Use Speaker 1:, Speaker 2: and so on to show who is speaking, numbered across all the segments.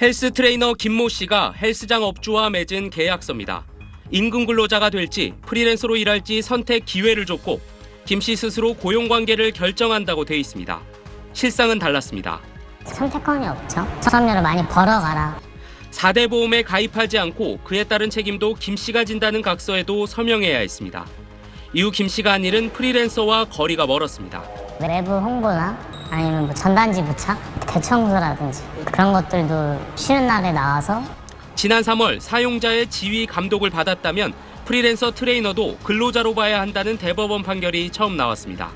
Speaker 1: 헬스 트레이너 김모 씨가 헬스장 업주와 맺은 계약서입니다. 임금 근로자가 될지 프리랜서로 일할지 선택 기회를 줬고 김 씨 스스로 고용관계를 결정한다고 돼 있습니다. 실상은 달랐습니다.
Speaker 2: 선택권이 없죠. 수업료를 많이 벌어가라.
Speaker 1: 4대 보험에 가입하지 않고 그에 따른 책임도 김 씨가 진다는 각서에도 서명해야 했습니다. 이후 김 씨가 한 일은 프리랜서와 거리가 멀었습니다.
Speaker 2: 외부 홍보나 아니면 뭐 전단지 부착, 대청소라든지 그런 것들도 쉬는 날에 나와서
Speaker 1: 지난 3월 사용자의 지휘 감독을 받았다면 프리랜서 트레이너도 근로자로 봐야 한다는 대법원 판결이 처음 나왔습니다.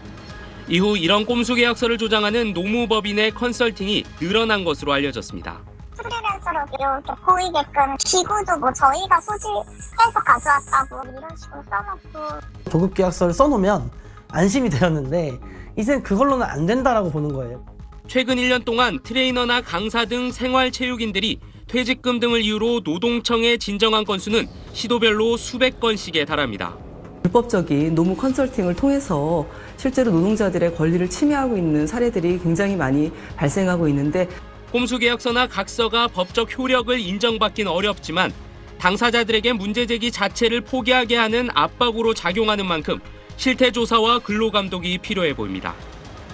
Speaker 1: 이후 이런 꼼수 계약서를 조장하는 노무법인의 컨설팅이 늘어난 것으로 알려졌습니다.
Speaker 3: 프리랜서로 이렇게 보이게끔 기구도 뭐 저희가 소지해서 가져왔다고 이런 식으로 써놓고
Speaker 4: 조급 계약서를 써놓으면 안심이 되었는데 이젠 그걸로는 안 된다라고 보는 거예요.
Speaker 1: 최근 1년 동안 트레이너나 강사 등 생활체육인들이 퇴직금 등을 이유로 노동청에 진정한 건수는 시도별로 수백 건씩에 달합니다.
Speaker 5: 불법적인 노무 컨설팅을 통해서 실제로 노동자들의 권리를 침해하고 있는 사례들이 굉장히 많이 발생하고 있는데
Speaker 1: 꼼수 계약서나 각서가 법적 효력을 인정받긴 어렵지만 당사자들에게 문제 제기 자체를 포기하게 하는 압박으로 작용하는 만큼 실태 조사와 근로 감독이 필요해 보입니다.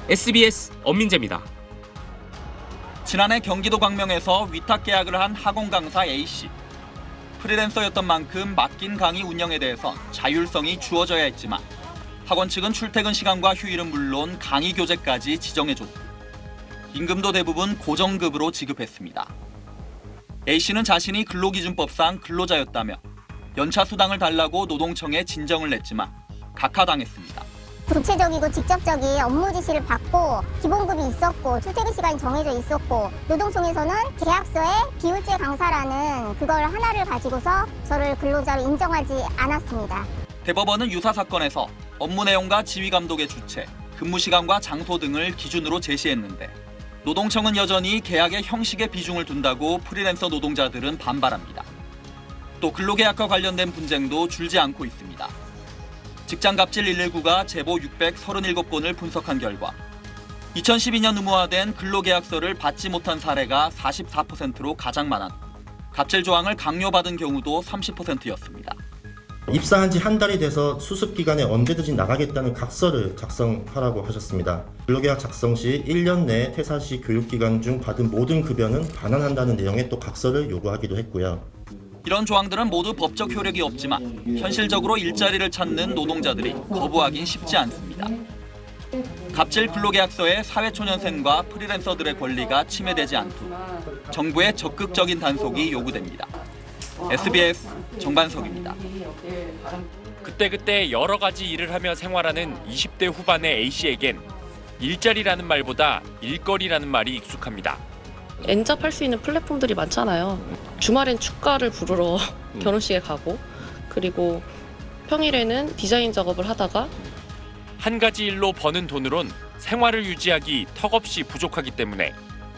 Speaker 1: SBS 엄민재입니다.
Speaker 6: 지난해 경기도 광명에서 위탁 계약을 한 학원 강사 A씨. 프리랜서였던 만큼 맡긴 강의 운영에 대해선 자율성이 주어져야 했지만 학원 측은 출퇴근 시간과 휴일은 물론 강의 교재까지 지정해줬고 임금도 대부분 고정급으로 지급했습니다. A씨는 자신이 근로기준법상 근로자였다며 연차 수당을 달라고 노동청에 진정을 냈지만 각하당했습니다.
Speaker 3: 구체적이고 직접적인 업무 지시를 받고 기본급이 있었고 출퇴근 시간이 정해져 있었고 노동청에서는 계약서에 비율제 강사라는 그걸 하나를 가지고서 저를 근로자로 인정하지 않았습니다.
Speaker 6: 대법원은 유사 사건에서 업무 내용과 지휘 감독의 주체, 근무 시간과 장소 등을 기준으로 제시했는데 노동청은 여전히 계약의 형식에 비중을 둔다고 프리랜서 노동자들은 반발합니다. 또 근로계약과 관련된 분쟁도 줄지 않고 있습니다. 직장갑질 119가 제보 637건을 분석한 결과 2012년 의무화된 근로계약서를 받지 못한 사례가 44%로 가장 많았고 갑질 조항을 강요받은 경우도 30%였습니다.
Speaker 7: 입사한 지 한 달이 돼서 수습 기간에 언제든지 나가겠다는 각서를 작성하라고 하셨습니다. 근로계약 작성 시 1년 내 퇴사 시 교육기간 중 받은 모든 급여는 반환한다는 내용의 또 각서를 요구하기도 했고요.
Speaker 6: 이런 조항들은 모두 법적 효력이 없지만 현실적으로 일자리를 찾는 노동자들이 거부하긴 쉽지 않습니다. 갑질 근로계약서에 사회초년생과 프리랜서들의 권리가 침해되지 않도록 정부의 적극적인 단속이 요구됩니다. SBS 정반석입니다.
Speaker 8: 그때그때 여러 가지 일을 하며 생활하는 20대 후반의 A씨에겐 일자리라는 말보다 일거리라는 말이 익숙합니다.
Speaker 9: 엔잡할 수 있는 플랫폼들이 많잖아요. 주말엔 축가를 부르러 결혼식에 가고 그리고 평일에는 디자인 작업을 하다가
Speaker 8: 한 가지 일로 버는 돈으론 생활을 유지하기 턱없이 부족하기 때문에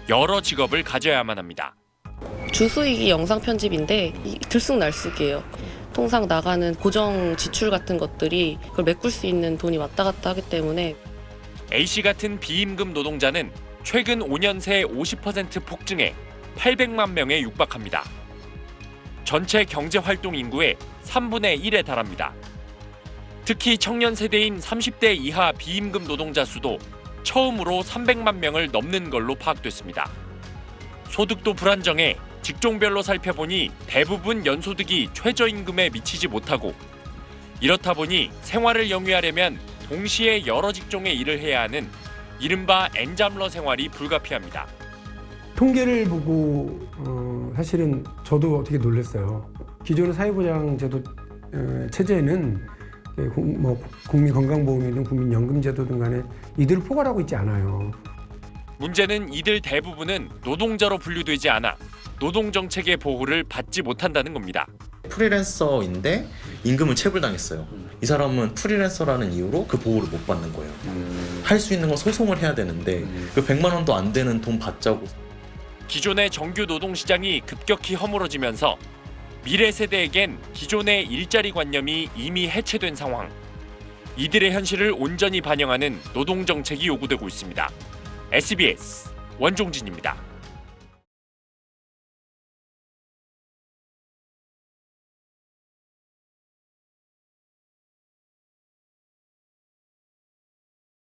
Speaker 8: 여러 직업을 가져야만 합니다.
Speaker 9: 주수익이 영상 편집인데 들쑥날쑥이에요. 통상 나가는 고정 지출 같은 것들이 그걸 메꿀 수 있는 돈이 왔다 갔다 하기 때문에
Speaker 8: A씨 같은 비임금 노동자는 최근 5년 새 50% 폭증해 800만 명에 육박합니다. 전체 경제활동 인구의 3분의 1에 달합니다. 특히 청년 세대인 30대 이하 비임금 노동자 수도 처음으로 300만 명을 넘는 걸로 파악됐습니다. 소득도 불안정해 직종별로 살펴보니 대부분 연소득이 최저임금에 미치지 못하고 이렇다 보니 생활을 영위하려면 동시에 여러 직종의 일을 해야 하는 이른바 엔잡러 생활이 불가피합니다.
Speaker 10: 통계를 보고 사실은 저도 되게 놀랐어요. 기존의 사회보장제도 체제는 국민건강보험이든 국민연금제도 등 간에 이들을 포괄하고 있지 않아요.
Speaker 8: 문제는 이들 대부분은 노동자로 분류되지 않아 노동정책의 보호를 받지 못한다는 겁니다.
Speaker 11: 프리랜서인데 임금을 체불당했어요. 이 사람은 프리랜서라는 이유로 그 보호를 못 받는 거예요. 할 수 있는 건 소송을 해야 되는데 그 100만 원도 안 되는 돈 받자고.
Speaker 8: 기존의 정규 노동시장이 급격히 허물어지면서 미래 세대에겐 기존의 일자리 관념이 이미 해체된 상황. 이들의 현실을 온전히 반영하는 노동정책이 요구되고 있습니다. SBS 원종진입니다.